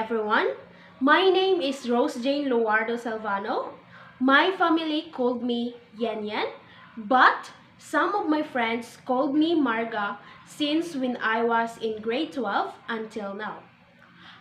everyone. My name is Rosejane Silvano. My family called me Yan Yan, but some of my friends called me Marga since when I was in grade 12 until now.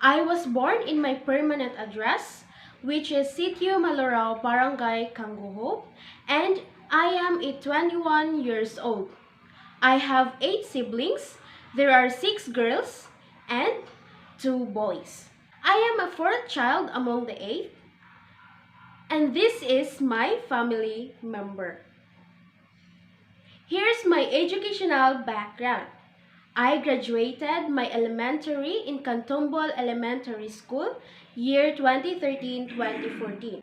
I was born in my permanent address, which is Sitio Malorao, Barangay Kanguho, and I am 21 years old. I have 8 siblings. There are 6 girls and 2 boys. I am a fourth child among the 8, and this is my family member. Here's my educational background. I graduated my elementary in Cantombol Elementary School year 2013-2014.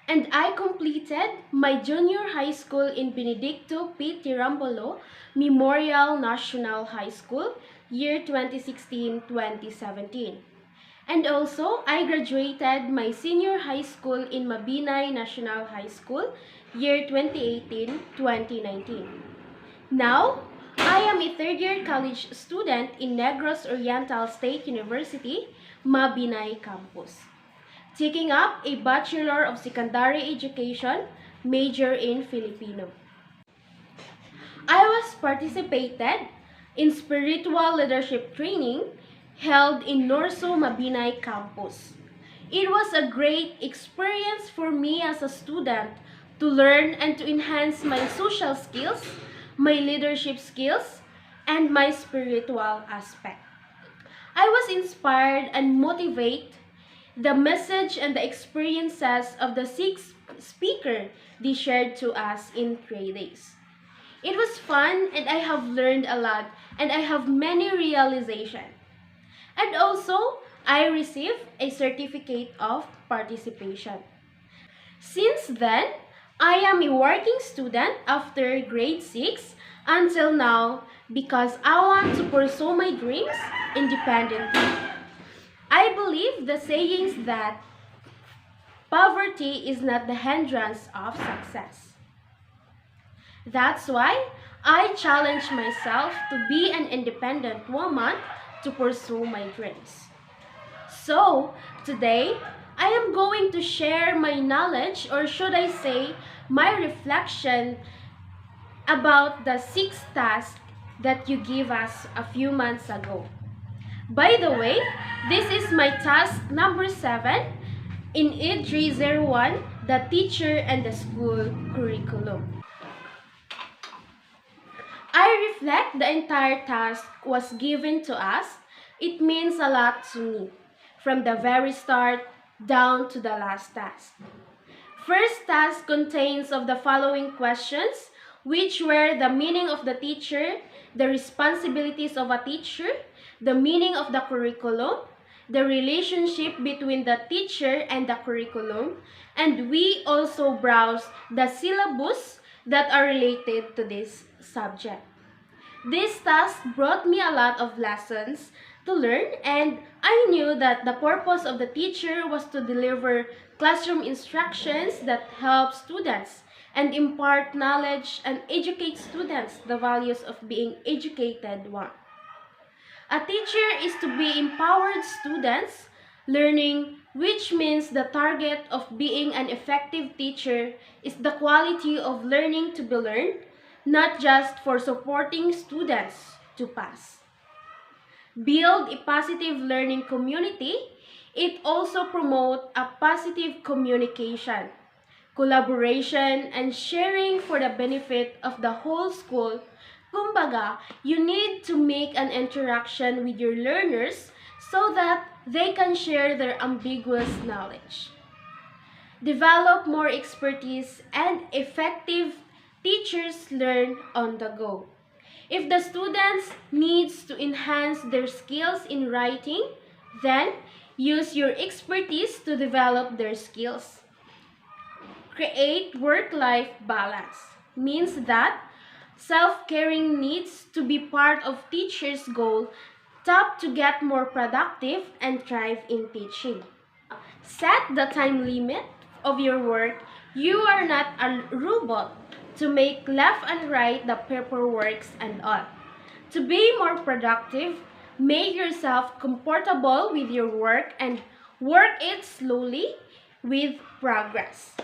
And I completed my junior high school in Benedicto P. Tirambolo Memorial National High School year 2016-2017. And also, I graduated my senior high school in Mabinay National High School year 2018-2019. Now, I am a third-year college student in Negros Oriental State University, Mabinay campus, taking up a Bachelor of Secondary Education major in Filipino. I was participated in spiritual leadership training held in Norso Mabinay campus. It was a great experience for me as a student to learn and to enhance my social skills, my leadership skills, and my spiritual aspect. I was inspired and motivated the message and the experiences of the 6 speakers they shared to us in 3 days. It was fun and I have learned a lot and I have many realizations. And also, I received a certificate of participation. Since then, I am a working student after grade 6 until now because I want to pursue my dreams independently. I believe the sayings that poverty is not the hindrance of success. That's why I challenge myself to be an independent woman to pursue my dreams. So, today, I am going to share my knowledge, or should I say, my reflection about the 6 tasks that you gave us a few months ago. By the way, this is my task number 7 in ED301, the teacher and the school curriculum. I reflect the entire task was given to us. It means a lot to me, from the very start down to the last task. First task contains of the following questions, which were the meaning of the teacher, the responsibilities of a teacher, the meaning of the curriculum, the relationship between the teacher and the curriculum, and we also browse the syllabus that are related to this subject. This task brought me a lot of lessons to learn, and I knew that the purpose of the teacher was to deliver classroom instructions that help students and impart knowledge and educate students the values of being educated one. A teacher is to be empowered students learning, which means the target of being an effective teacher is the quality of learning to be learned, not just for supporting students to pass. Build a positive learning community. It also promotes a positive communication, collaboration, and sharing for the benefit of the whole school. Kumbaga, you need to make an interaction with your learners so that they can share their ambiguous knowledge. Develop more expertise, and effective teachers learn on the go. If the students needs to enhance their skills in writing, then use your expertise to develop their skills. Create work-life balance means that self-caring needs to be part of teachers' goal to get more productive and thrive in teaching. Set the time limit of your work. You are not a robot to make left and right the paperwork and all. To be more productive, make yourself comfortable with your work and Work it slowly with progress.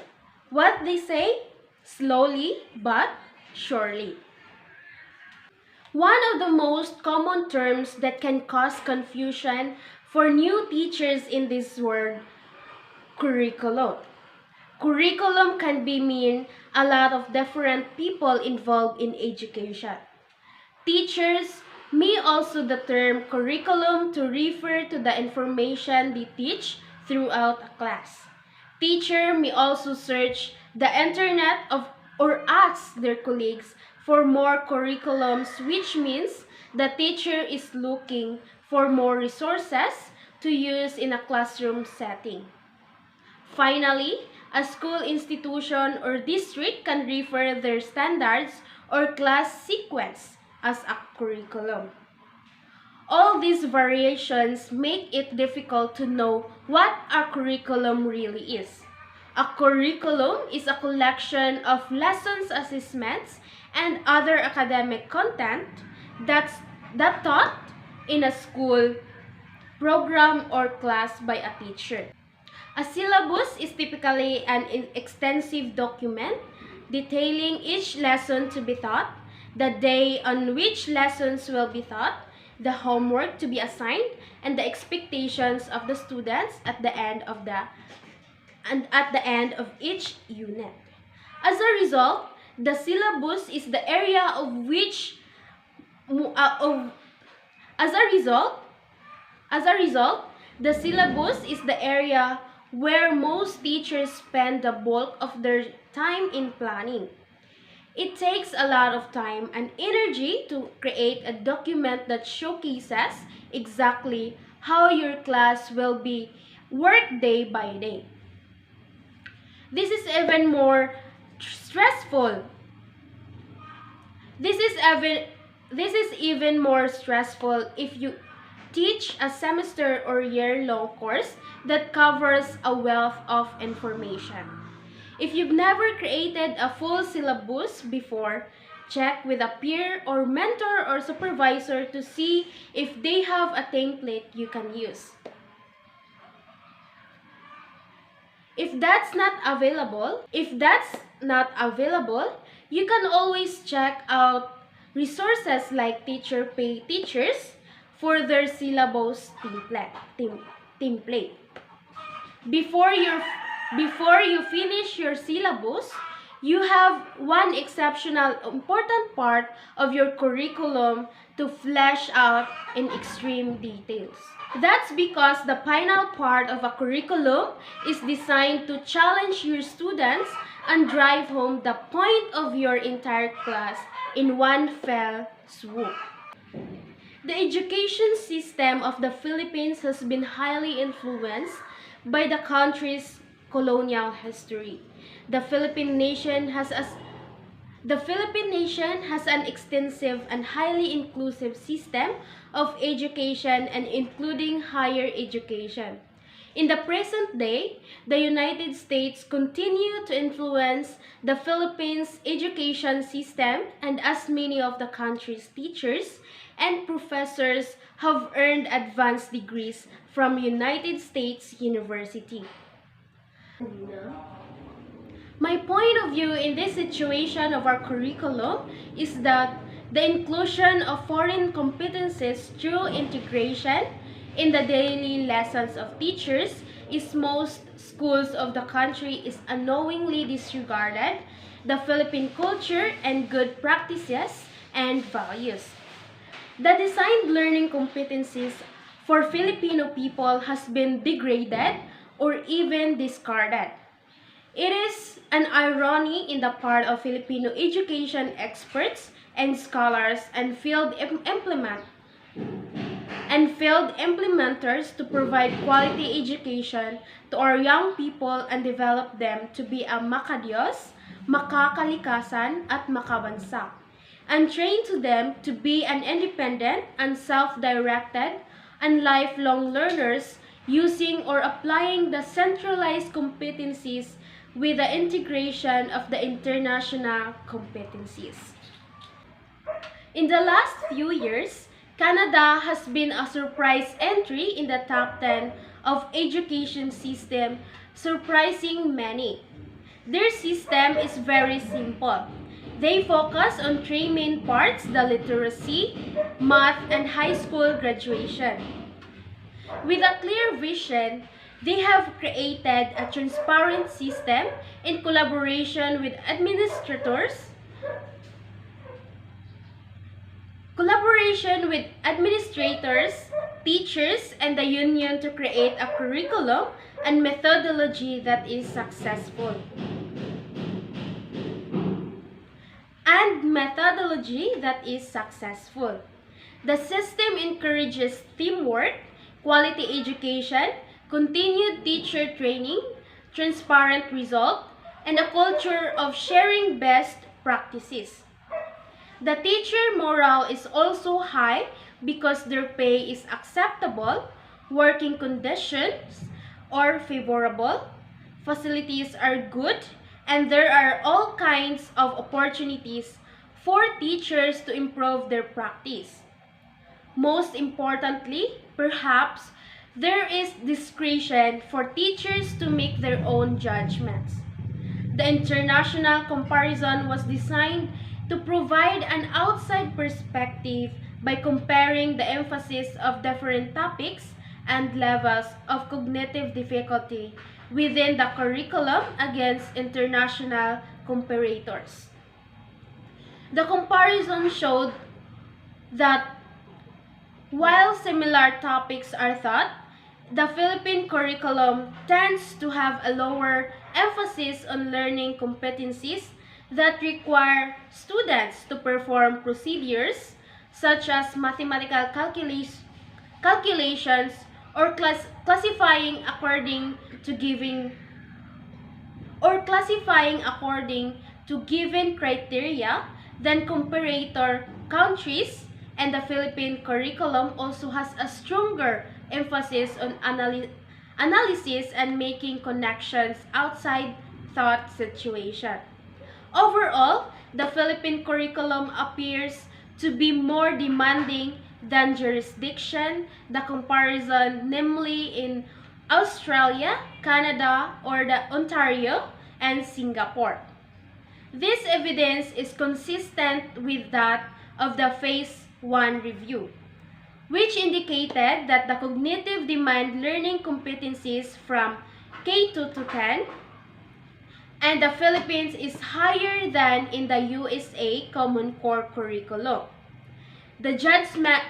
What they say? Slowly but surely. One of the most common terms that can cause confusion for new teachers in this word, curriculum. Curriculum can be mean a lot of different people involved in education. Teachers may also the term curriculum to refer to the information they teach throughout a class. Teacher may also search the internet or ask their colleagues for more curriculums, which means the teacher is looking for more resources to use in a classroom setting. Finally, a school institution or district can refer their standards or class sequence as a curriculum. All these variations make it difficult to know what a curriculum really is. A curriculum is a collection of lessons, assessments, and other academic content that taught in a school program or class by a teacher. A syllabus is typically an extensive document detailing each lesson to be taught, the day on which lessons will be taught, the homework to be assigned, and the expectations of the students at the end of each unit. As a result, the syllabus is the area of which as a result, the syllabus is the area where most teachers spend the bulk of their time in planning. It takes a lot of time and energy to create a document that showcases exactly how your class will be worked day by day. This is even more stressful. This is even more stressful if you teach a semester or year-long course that covers a wealth of information. If you've never created a full syllabus before, check with a peer or mentor or supervisor to see if they have a template you can use. If that's not available, you can always check out resources like Teacher Pay Teachers for their syllabus template. Before you finish your syllabus, you have one exceptional important part of your curriculum to flesh out in extreme details. That's because the final part of a curriculum is designed to challenge your students and drive home the point of your entire class in one fell swoop. The education system of the Philippines has been highly influenced by the country's colonial history. The Philippine nation has an extensive and highly inclusive system of education and including higher education. In the present day, the United States continue to influence the Philippines' education system, and as many of the country's teachers and professors have earned advanced degrees from United States University. My point of view in this situation of our curriculum is that the inclusion of foreign competencies through integration in the daily lessons of teachers is most schools of the country is unknowingly disregarded the Philippine culture and good practices and values. The designed learning competencies for Filipino people has been degraded or even discarded. It is an irony in the part of Filipino education experts and scholars and field implementers to provide quality education to our young people and develop them to be a makadiyos, makakalikasan, at makabansa, and train to them to be an independent and self-directed and lifelong learners using or applying the centralized competencies with the integration of the international competencies. In the last few years, Canada has been a surprise entry in the top 10 of education system surprising many. Their system is very simple. They focus on three main parts: the literacy, math, and high school graduation. With a clear vision, they have created a transparent system in collaboration with administrators, teachers, and the union to create a curriculum and methodology that is successful. The system encourages teamwork, quality education, continued teacher training, transparent result, and a culture of sharing best practices. The teacher morale is also high because their pay is acceptable, working conditions are favorable, facilities are good, and there are all kinds of opportunities for teachers to improve their practice. Most importantly, perhaps, there is discretion for teachers to make their own judgments. The international comparison was designed to provide an outside perspective by comparing the emphasis of different topics and levels of cognitive difficulty within the curriculum against international comparators. The comparison showed that while similar topics are taught, the Philippine curriculum tends to have a lower emphasis on learning competencies that require students to perform procedures such as mathematical calculations or classifying according to given criteria than comparator countries, and the Philippine curriculum also has a stronger emphasis on analysis and making connections outside thought situation. Overall, the Philippine curriculum appears to be more demanding than jurisdiction, the comparison, namely in Australia, Canada, or the Ontario, and Singapore. This evidence is consistent with that of the Phase 1 review, which indicated that the cognitive demand learning competencies from K2 to 10 and the Philippines is higher than in the USA Common Core Curriculum. The judgments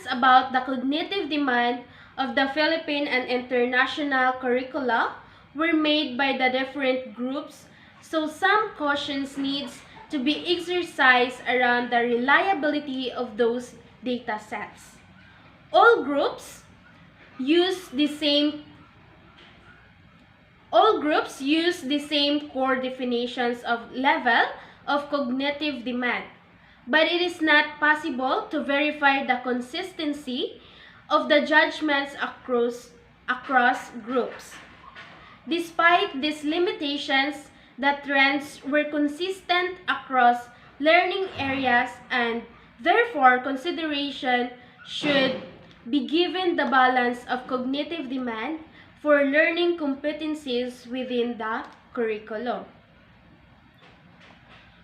about the cognitive demand of the Philippine and international curricula were made by the different groups, so some cautions needs to be exercised around the reliability of those data sets. All groups use the same core definitions of level of cognitive demand, but it is not possible to verify the consistency of the judgments across groups. Despite these limitations, the trends were consistent across learning areas, and therefore consideration should be given the balance of cognitive demand for learning competencies within the curriculum.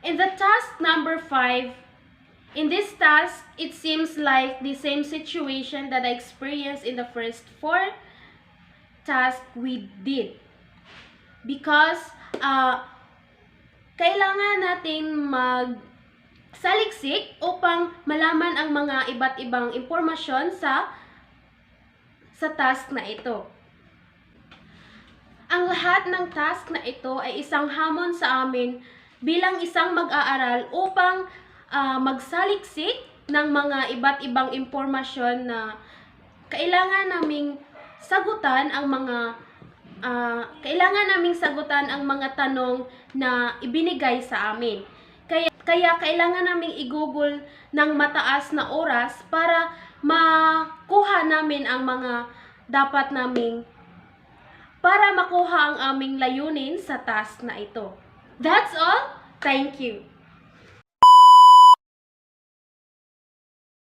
In the task number 5, in this task, it seems like the same situation that I experienced in the first 4 tasks we did. Because kailangan nating magsaliksik upang malaman ang mga iba't ibang impormasyon sa task na ito. Ang lahat ng task na ito ay isang hamon sa amin bilang isang mag-aaral upang magsaliksik ng mga iba't ibang impormasyon na kailangan naming sagutan ang mga tanong na ibinigay sa amin. Kaya kailangan naming i-google ng mataas na oras para makuha namin ang mga dapat naming para makuha ang aming layunin sa task na ito. That's all. Thank you.